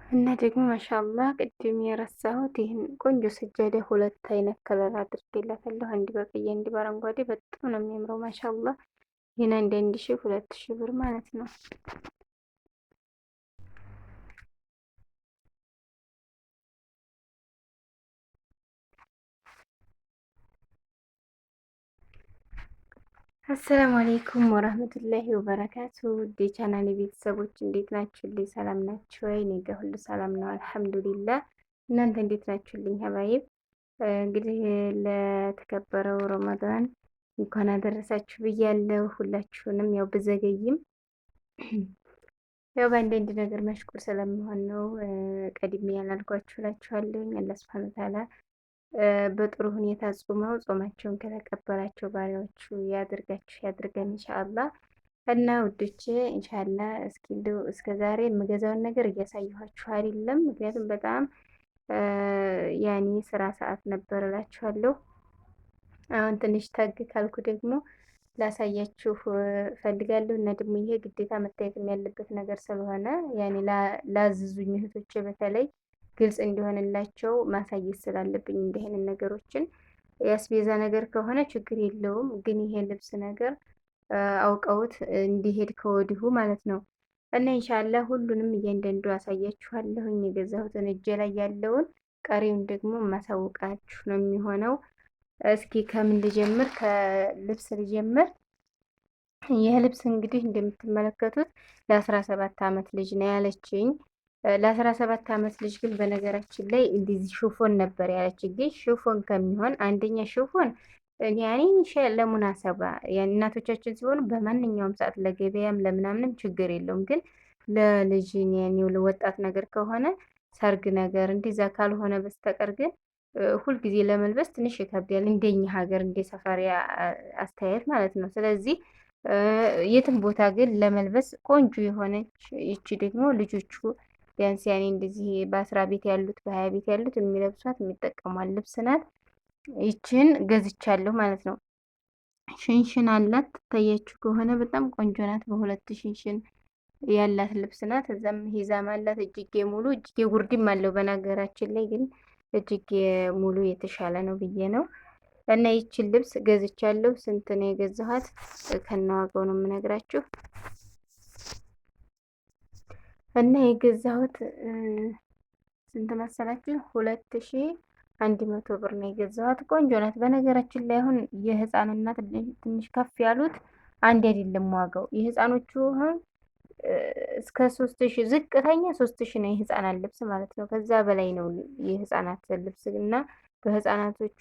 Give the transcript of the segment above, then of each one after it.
እና ደግሞ ማሻአላህ ቅድም የረሳሁት ይህን ቆንጆ ሰጃዳ ሁለት አይነት ከለር አድርጌላታለሁ። አንድ በቀይ አንድ በአረንጓዴ በጣም ነው የሚያምረው። ማሻአላህ ይህን አንድ ሺህ 2000 ብር ማለት ነው። አሰላሙ አሌይኩም ወራህመቱላሂ ወበረካቱ። ውድ የቻናሌ ቤተሰቦች እንዴት ናችሁልኝ? ሰላም ናችሁ ወይ? እኔ ጋ ሁሉ ሰላም ነው አልሐምዱሊላህ። እናንተ እንዴት ናችሁልኝ? ሀባይብ እንግዲህ ለተከበረው ረመዳን እንኳን አደረሳችሁ ብያለሁ። ሁላችሁንም ያው ብዘገይም ያው በአንዳንድ ነገር መሽቁር ስለምሆን ነው ቀድሜ ያላልኳችሁ እላችኋለሁኝ። አላህ ሱብሓነሁ ወተዓላ በጥሩ ሁኔታ ጾመው ጾማቸውን ከተቀበላቸው ባሪያዎቹ ያድርጋችሁ ያድርገን ኢንሻአላህ። እና ውዶቼ ኢንሻአላህ እስኪ እንደው እስከ ዛሬ የምገዛውን ነገር እያሳየኋችሁ አይደለም፣ ምክንያቱም በጣም ያኔ ስራ ሰዓት ነበር እላችኋለሁ። አሁን ትንሽ ተግ ካልኩ ደግሞ ላሳያችሁ ፈልጋለሁ። እና ደግሞ ይሄ ግዴታ መታየትም ያለበት ነገር ስለሆነ ያኔ ላዝዙኝ እህቶቼ በተለይ ግልጽ እንዲሆንላቸው ማሳየት ስላለብኝ እንዲህ አይነት ነገሮችን የአስቤዛ ነገር ከሆነ ችግር የለውም፣ ግን ይሄ ልብስ ነገር አውቀውት እንዲሄድ ከወዲሁ ማለት ነው። እና ኢንሻአላህ ሁሉንም እያንዳንዱ አሳያችኋለሁኝ የገዛሁትን እጄ ላይ ያለውን፣ ቀሪውን ደግሞ ማሳውቃችሁ ነው የሚሆነው። እስኪ ከምን ልጀምር? ከልብስ ልጀምር። ይህ ልብስ እንግዲህ እንደምትመለከቱት ለ17 ዓመት ልጅ ነው ያለችኝ። ለ17 ዓመት ልጅ ግን በነገራችን ላይ እንደዚህ ሽፎን ነበር ያለችኝ። ግን ሽፎን ከሚሆን አንደኛ ሽፎን ያኔ ለሙናሰባ እናቶቻችን ሲሆኑ በማንኛውም ሰዓት ለገበያም ለምናምንም ችግር የለውም። ግን ለልጅ ያኔው ለወጣት ነገር ከሆነ ሰርግ ነገር እንደዛ ካልሆነ በስተቀር ግን ሁልጊዜ ለመልበስ ትንሽ ይከብዳል። እንደኛ ሀገር እንደ ሰፈሪ አስተያየት ማለት ነው። ስለዚህ የትም ቦታ ግን ለመልበስ ቆንጆ የሆነች ይቺ ደግሞ ልጆቹ ቢያንስ ያኔ እንደዚህ በ10 ቤት ያሉት በ20 ቤት ያሉት የሚለብሷት የሚጠቀሟት ልብስ ናት። ይችን ገዝቻለሁ ማለት ነው። ሽንሽን አላት ትታያችሁ ከሆነ በጣም ቆንጆ ናት። በሁለት ሽንሽን ያላት ልብስ ናት። እዛም ሂዛም አላት። እጅጌ ሙሉ እጅጌ ጉርድም አለው። በነገራችን ላይ ግን እጅጌ ሙሉ የተሻለ ነው ብዬ ነው። እና ይችን ልብስ ገዝቻለሁ። ስንት ነው የገዛኋት? ከነዋጋው ነው የምነግራችሁ። እና የገዛሁት ስንት መሰላችሁ? 2100 ብር ነው የገዛኋት። ቆንጆ ናት። በነገራችን ላይ አሁን የህፃንና ትንሽ ከፍ ያሉት አንድ አይደለም ዋጋው። የህፃኖቹ አሁን እስከ 3000 ዝቅተኛ 3000 ነው የህፃናት ልብስ ማለት ነው። ከዛ በላይ ነው የህፃናት ልብስ እና በህፃናቶቹ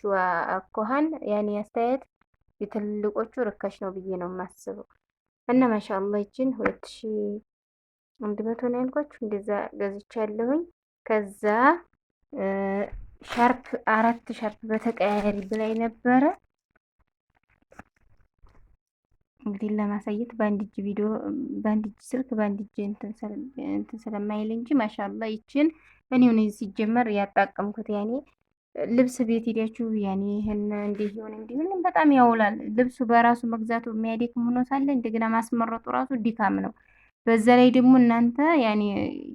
አኳኋን ያኔ አስተያየት የትልቆቹ ርካሽ ነው ብዬ ነው የማስበው። እና ማሻአላህ ይችን 2100 ነው ያልኳችሁ። እንደዛ ገዝቻለሁኝ። ከዛ ሻርፕ 4 ሻርፕ በተቀያያሪ ብላይ ነበረ። እንግዲህ ለማሳየት በአንድ እጅ ቪዲዮ በአንድ እጅ ስልክ በአንድ እጅ እንትን ስለማይል እንጂ ማሻአላ ይችን እኔው ነኝ ሲጀመር ያጣቀምኩት። ያኔ ልብስ ቤት ሄዳችሁ ያኔ ይሄን እንዲህ ይሁን እንዲሁን በጣም ያውላል። ልብሱ በራሱ መግዛቱ የሚያደክም ሆኖ ሳለ እንደገና ማስመረጡ ራሱ ድካም ነው። በዛ ላይ ደግሞ እናንተ ያኔ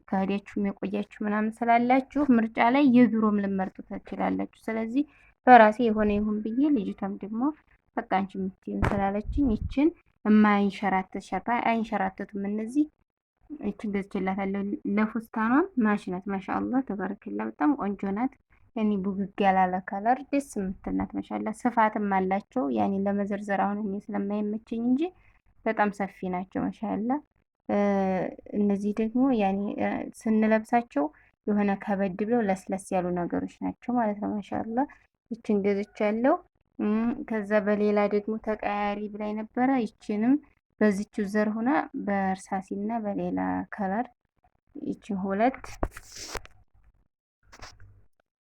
ከሄዳችሁ የቆያችሁ ምናምን ስላላችሁ ምርጫ ላይ የድሮም ልመርጡ ትችላላችሁ። ስለዚህ በራሴ የሆነ ይሁን ብዬ ልጅቷም ደግሞ በቃ አንቺ የምትይውን ስላለችኝ ይችን የማይንሸራተት ሻርፕ አይንሸራተቱም እነዚህ። ይችን ገዝቼላታለሁ። ለፉስታኗም ማሽናት ማሻአላህ ተባረከላ በጣም ቆንጆ ናት። ያኔ ቡግግ ያላለ ከለር ደስ የምትል ናት። ማሻአላህ ስፋትም አላቸው። ያኔ ለመዘርዘር አሁን እኔ ስለማይመቸኝ እንጂ በጣም ሰፊ ናቸው ማሻአላህ። እነዚህ ደግሞ ያኔ ስንለብሳቸው የሆነ ከበድ ብለው ለስለስ ያሉ ነገሮች ናቸው ማለት ነው። ማሻአላህ ይችን ገዝቻለሁ። ከዛ በሌላ ደግሞ ተቀያሪ ብላይ ነበረ። ይችንም በዚችው ዘር ሆና በእርሳሲና በሌላ ከለር ይችን ሁለት።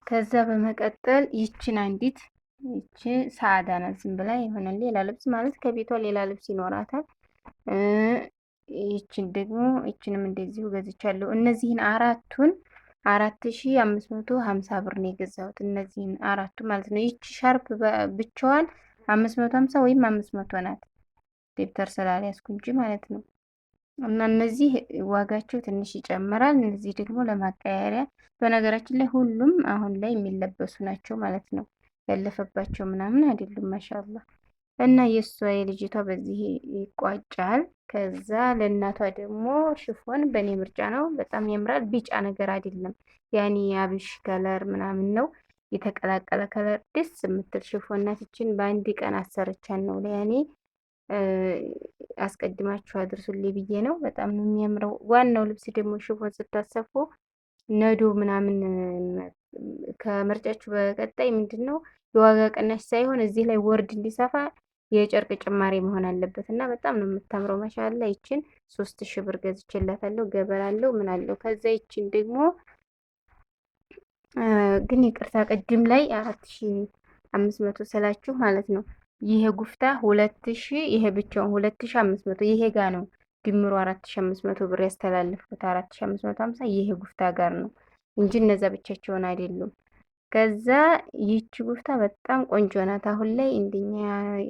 ከዛ በመቀጠል ይችን አንዲት ይች ሳዕዳ ናት። ዝም ብላ የሆነ ሌላ ልብስ ማለት ከቤቷ ሌላ ልብስ ይኖራታል። ይችን ደግሞ ይችንም እንደዚሁ ገዝቻለሁ። እነዚህን አራቱን 4550 ብር ነው የገዛሁት። እነዚህን አራቱ ማለት ነው። ይቺ ሻርፕ ብቻዋን 550 ወይም 500 ናት። ደብተር ስላልያዝኩ እንጂ ማለት ነው። እና እነዚህ ዋጋቸው ትንሽ ይጨምራል። እነዚህ ደግሞ ለማቀያየሪያ። በነገራችን ላይ ሁሉም አሁን ላይ የሚለበሱ ናቸው ማለት ነው። ያለፈባቸው ምናምን አይደሉም። ማሻአላ። እና የእሷ የልጅቷ በዚህ ይቋጫል። ከዛ ለእናቷ ደግሞ ሽፎን በእኔ ምርጫ ነው። በጣም ያምራል። ቢጫ ነገር አይደለም፣ ያኔ አብሽ ከለር ምናምን ነው የተቀላቀለ ከለር፣ ደስ የምትል ሽፎን ናት። ይችን በአንድ ቀን አሰርቻን ነው ለያኔ አስቀድማችሁ አድርሱልኝ ብዬ ነው። በጣም ነው የሚያምረው። ዋናው ልብስ ደግሞ ሽፎን ስታሰፉ ነዶ ምናምን ከምርጫችሁ በቀጣይ ምንድን ነው የዋጋ ቅናሽ ሳይሆን እዚህ ላይ ወርድ እንዲሰፋ የጨርቅ ጭማሪ መሆን አለበት እና በጣም ነው የምታምረው። ማሻአላ። ይችን 3000 ብር ገዝቼላታለሁ። ገበር አለው ምን አለው። ከዛ ይችን ደግሞ ግን ይቅርታ ቅድም ላይ 4500 ስላችሁ ማለት ነው። ይሄ ጉፍታ 2000፣ ይሄ ብቻውን 2500፣ ይሄ ጋ ነው ድምሩ 4500 ብር ያስተላልፉት 4550 ይሄ ጉፍታ ጋር ነው እንጂ እነዛ ብቻቸውን አይደሉም። ከዛ ይቺ ጉፍታ በጣም ቆንጆ ናት። አሁን ላይ እንደኛ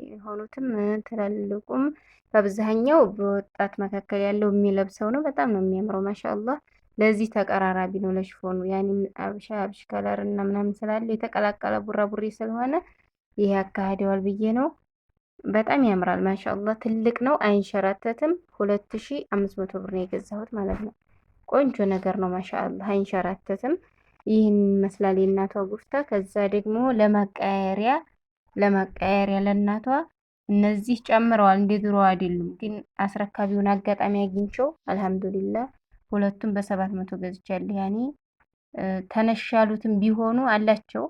የሆኑትም ትላልቁም በአብዛኛው በወጣት መካከል ያለው የሚለብሰው ነው። በጣም ነው የሚያምረው ማሻአላህ። ለዚህ ተቀራራቢ ነው ለሽፎኑ። ያኔ አብሻ አብሽ ከለር እና ምናምን ስላለ የተቀላቀለ ቡራቡሬ ስለሆነ ይሄ ያካሂደዋል ብዬ ነው። በጣም ያምራል ማሻአላህ። ትልቅ ነው፣ አይንሸራተትም። 2500 ብር ነው የገዛሁት ማለት ነው። ቆንጆ ነገር ነው ማሻአላህ፣ አይንሸራተትም። ይህን ይመስላል የእናቷ ጉፍታ። ከዛ ደግሞ ለማቀያየሪያ ለእናቷ እነዚህ ጨምረዋል፣ እንደ ድሮ አይደሉም። ግን አስረካቢውን አጋጣሚ አግኝቼው አልሐምዱሊላህ ሁለቱም በ700 ገዝቻለሁ። ያኔ ተነሽ ያሉትም ቢሆኑ አላቸው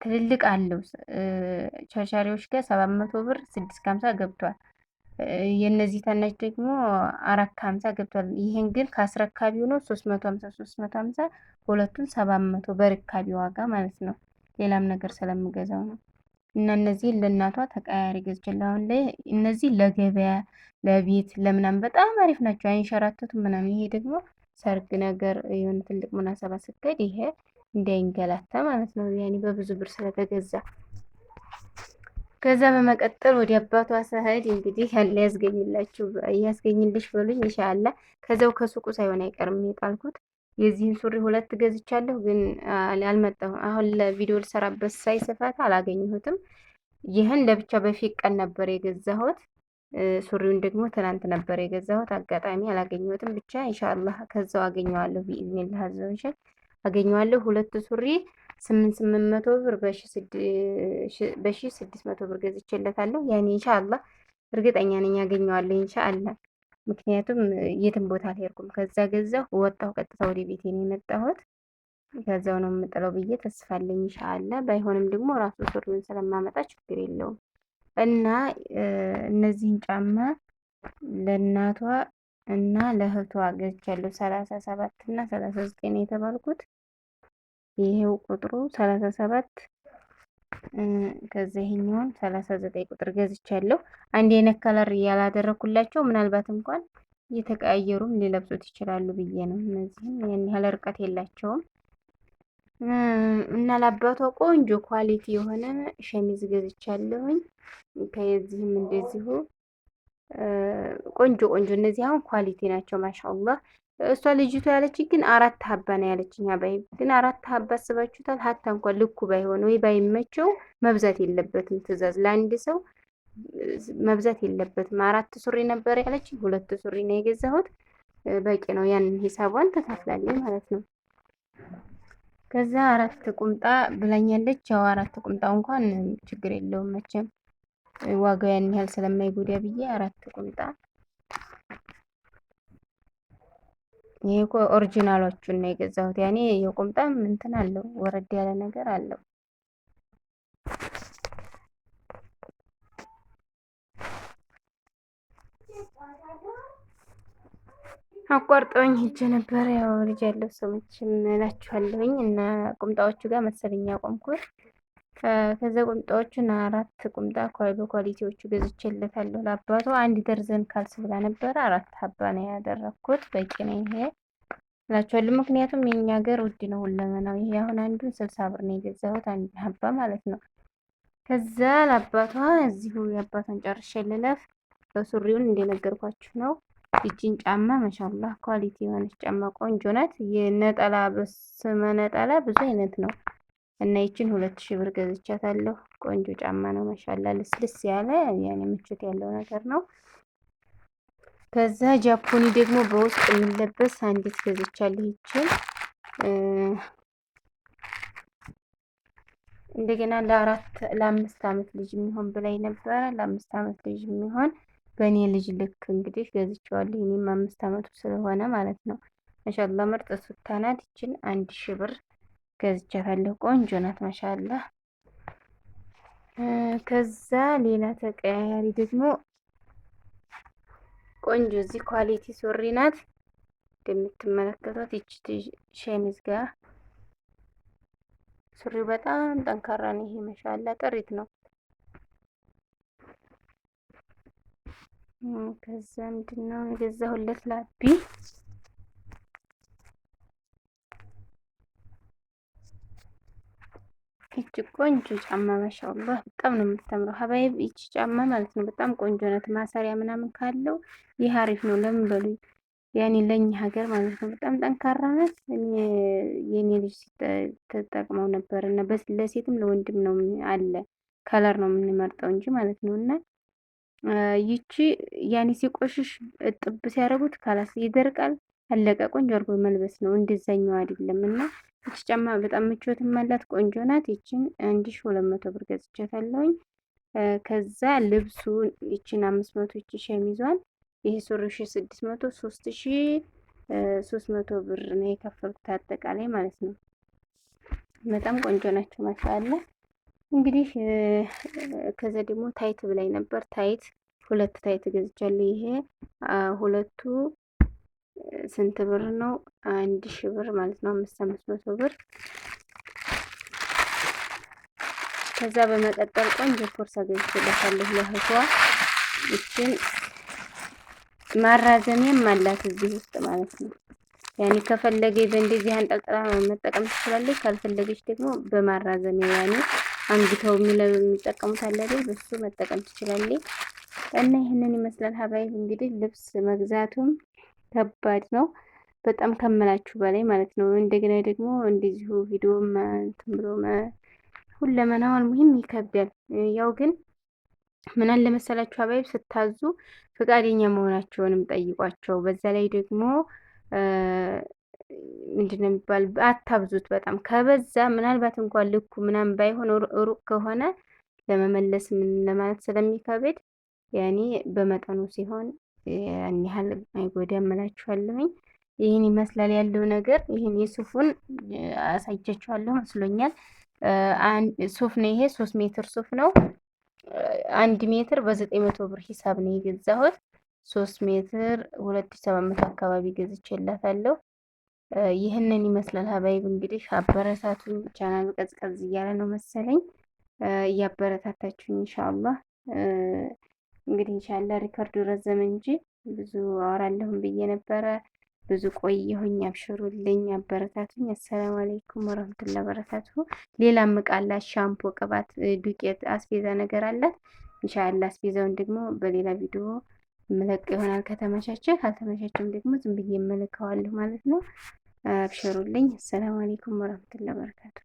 ትልልቅ አለው። ቸርቻሪዎች ጋር 700 ብር 650 ገብቷል። የነዚህ ተነሽ ደግሞ 450 ገብቷል። ይሄን ግን ከአስረካቢው ነው 350 ሁለቱን 700 በርካቢ ዋጋ ማለት ነው። ሌላም ነገር ስለምገዛው ነው። እና እነዚህ ለእናቷ ተቀያሪ ገዝቼላ። አሁን ላይ እነዚህ ለገበያ ለቤት ለምናምን በጣም አሪፍ ናቸው፣ አይንሸራተቱም ምናምን። ይሄ ደግሞ ሰርግ ነገር የሆነ ትልቅ ሙናሰባ ስትሄድ ይሄ እንዳይንገላታ ማለት ነው። ያኔ በብዙ ብር ስለተገዛ። ከዛ በመቀጠል ወደ አባቷ ሰሄድ እንግዲህ ያለ ያስገኝልሽ በሉኝ ኢንሻአላህ። ከዛው ከሱቁ ሳይሆን አይቀርም የጣልኩት። የዚህን ሱሪ 2 ገዝቻለሁ፣ ግን አልመጣሁም። አሁን ለቪዲዮ ልሰራበት ሳይ ስፋት አላገኘሁትም። ይህን ለብቻ በፊት ቀን ነበር የገዛሁት። ሱሪውን ደግሞ ትናንት ነበር የገዛሁት። አጋጣሚ አላገኘሁትም። ብቻ ኢንሻአላህ ከዛው አገኘዋለሁ ቢኢዝኒላህ አዘወጀል አገኘዋለሁ። 2 ሱሪ 800 ብር በ1600 ብር ገዝቼለታለሁ። ያኔ ኢንሻአላህ እርግጠኛ ነኝ አገኘዋለሁ ኢንሻአላህ። ምክንያቱም የትም ቦታ አልሄድኩም። ከዛ ገዛሁ ወጣሁ፣ ቀጥታ ወደ ቤቴ ነው የመጣሁት። ከዛው ነው የምጥለው ብዬ ተስፋ አለኝ ኢንሻአላህ። ባይሆንም ደግሞ ራሱ ሱሪውን ስለማመጣ ችግር የለውም። እና እነዚህን ጫማ ለእናቷ እና ለእህቷ ገዝቻለሁ። 37 እና 39 ነው የተባልኩት። ይሄው ቁጥሩ 37፣ ከዛ ይሄኛውን 39 ቁጥር ገዝቻለሁ። አንድ አይነት ከለር ያላደረኩላቸው ምናልባት እንኳን እየተቀያየሩም ሊለብሱት ይችላሉ ብዬ ነው። እነዚህም ያን ያህል ርቀት የላቸውም። እና ለአባቷ ቆንጆ ኳሊቲ የሆነ ሸሚዝ ገዝቻለሁኝ። ከዚህም እንደዚሁ ቆንጆ እነዚህ አሁን ኳሊቲ ናቸው ማሻአላህ። እሷ ልጅቷ ያለች ግን 4 ሀባ ነው ያለችኝ። አባይ ግን 4 ሀባ አስባችሁታል? ሀታ እንኳን ልኩ ባይሆን ወይ ባይመቸው መብዛት የለበትም። ትዕዛዝ ለአንድ ሰው መብዛት የለበትም። 4 ሱሪ ነበር ያለችኝ፣ 2 ሱሪ ነው የገዛሁት። በቂ ነው። ያን ሂሳቧን ተካፍላለች ማለት ነው። ከዛ 4 ቁምጣ ብላኛለች። ያው 4 ቁምጣ እንኳን ችግር የለውም መቼም ዋጋው ያን ያህል ስለማይጎዳ ብዬ 4 ቁምጣ። ይሄ እኮ ኦሪጂናሎቹን ነው የገዛሁት። ያኔ የቁምጣም እንትን አለው ወረድ ያለ ነገር አለው። አቋርጠውኝ ሂጅ ነበር። ያው ልጅ ያለው ሰው መቼም እላችኋለሁኝ። እና ቁምጣዎቹ ጋር መሰለኝ ያቆምኩት። ከዛ ቁምጣዎቹን 4 ቁምጣ በኳሊቲዎቹ ገዝቼለታለሁ። ለአባቷ 1 ደርዘን ካልስ ብላ ነበረ 4 ሀባ ነው ያደረኩት። በቂ ነው ይሄ እላችኋለሁ። ምክንያቱም የኛ ሀገር ውድ ነው ሁለመናው። ይሄ አሁን አንዱን 60 ብር ነው የገዛሁት፣ 1 ሀባ ማለት ነው። ከዛ ለአባቷ እዚሁ የአባቷን ጨርሼ ልለፍ። ሱሪውን እንደነገርኳችሁ ነው ይቺን ጫማ ማሻአላህ ኳሊቲ የሆነች ጫማ ቆንጆ ናት። የነጠላ በስመ ነጠላ ብዙ አይነት ነው እና ይችን 2000 ብር ገዝቻታለሁ። ቆንጆ ጫማ ነው ማሻአላህ ልስልስ ያለ ያኔ ምቾት ያለው ነገር ነው። ከዛ ጃፖኒ ደግሞ በውስጥ የሚለበስ አንዲት ገዝቻለሁ። ይችን እንደገና ለአምስት ዓመት ልጅ የሚሆን ብላኝ ነበረ። ለአምስት ዓመት ልጅ የሚሆን በእኔ ልጅ ልክ እንግዲህ ገዝቼዋለሁ። እኔም 5 ዓመቱ ስለሆነ ማለት ነው። ማሻአላህ ምርጥ ሱታ ናት። ይችን 1000 ብር ገዝቻታለሁ። ቆንጆ ናት ማሻአላህ። ከዛ ሌላ ተቀያያሪ ደግሞ ቆንጆ እዚህ ኳሊቲ ሱሪ ናት እንደምትመለከቷት። ይቺ ሸሚዝ ጋር ሱሪው በጣም ጠንካራ ነው። ይሄ ማሻአላህ ጥሪት ነው። ከዛ ምንድነው የገዛሁለት ላቢ ይቺ ቆንጆ ጫማ ማሻአላህ በጣም ነው የምታምረው። ሀባይብ ይቺ ጫማ ማለት ነው በጣም ቆንጆ ናት። ማሰሪያ ምናምን ካለው ይህ አሪፍ ነው። ለምን በሉኝ ያኔ ለኛ ሀገር ማለት ነው በጣም ጠንካራ ናት። የኔ ልጅ ተጠቅመው ነበር እና ለሴትም ለወንድም ነው አለ ከለር ነው የምንመርጠው እንጂ ማለት ነው። እና ይቺ ያኔ ሲቆሽሽ እጥብ ሲያደርጉት ካላስ ይደርቃል። አለቀ። ቆንጆ አድርጎ መልበስ ነው እንደዛኛው አይደለም። እና ይቺ ጫማ በጣም ምቾትም አላት ቆንጆ ናት። ይቺን 1200 ብር ገዝቻታለሁኝ። ከዛ ልብሱ ይቺን 500 ይቺ ሸሚዟን ይሄ ሱሪ 1600 3300 ብር ነው የከፈልኩት አጠቃላይ ማለት ነው። በጣም ቆንጆ ናቸው ማሻአላህ። እንግዲህ ከዛ ደግሞ ታይት ብላይ ነበር። ታይት 2 ታይት ገዝቻለሁ። ይሄ ሁለቱ ስንት ብር ነው? 1000 ብር ማለት ነው። 500 ብር። ከዛ በመቀጠል ቆንጆ ቦርሳ ገዝቼላታለሁ ለእህቷ። ይችን ማራዘሚያም አላት እዚህ ውስጥ ማለት ነው። ያኔ ከፈለገች በእንደዚህ አንጠልጥላ መጠቀም ትችላለች። ካልፈለገች ደግሞ በማራዘሚያ ያኔ አንግተው የሚጠቀሙት አለ አይደል? በሱ መጠቀም ትችላለች። እና ይህንን ይመስላል ሀባይብ። እንግዲህ ልብስ መግዛቱም ከባድ ነው በጣም ከምላችሁ በላይ ማለት ነው። እንደገና ደግሞ እንደዚሁ ቪዲዮ እንትን ብሎ ሁለመናው ሙሂም ይከብዳል። ያው ግን ምን አለ መሰላችሁ ሀባይብ ስታዙ ፈቃደኛ መሆናቸውንም ጠይቋቸው። በዛ ላይ ደግሞ ምንድነው የሚባል አታብዙት። በጣም ከበዛ ምናልባት እንኳን ልኩ ምናምን ባይሆን ሩቅ ከሆነ ለመመለስ ምን ለማለት ስለሚከብድ ያኔ በመጠኑ ሲሆን ያን ያህል አይጎዳም እላችኋለሁኝ። ይህን ይመስላል ያለው ነገር። ይህን የሱፉን አሳይቻችኋለሁ መስሎኛል። ሱፍ ነው ይሄ 3 ሜትር ሱፍ ነው። 1 ሜትር በ900 ብር ሂሳብ ነው የገዛሁት። 3 ሜትር 2700 አካባቢ ገዝቼላታለሁ። ይህንን ይመስላል ሀባይብ። እንግዲህ አበረታቱኝ። ቻናሉ ቀዝቀዝ እያለ ነው መሰለኝ። እያበረታታችሁኝ ኢንሻአላህ። እንግዲህ ኢንሻአላህ ሪከርዱ ረዘመ እንጂ ብዙ አወራለሁም ብዬ ነበረ። ብዙ ቆየሁኝ። አብሽሩልኝ፣ አበረታቱኝ። አሰላሙ አለይኩም ወራህመቱላሂ ወበረካቱ። ሌላም እቃ አላት፣ ሻምፖ፣ ቅባት፣ ዱቄት፣ አስቤዛ ነገር አላት። ኢንሻአላህ አስቤዛውን ደግሞ በሌላ ቪዲዮ መለቅ ይሆናል ከተመቻቸ። ካልተመቻቸም ደግሞ ዝም ብዬ እመልከዋለሁ ማለት ነው። አብሽሩልኝ። አሰላሙ አለይኩም ወራህመቱላሂ ወበረካቱ።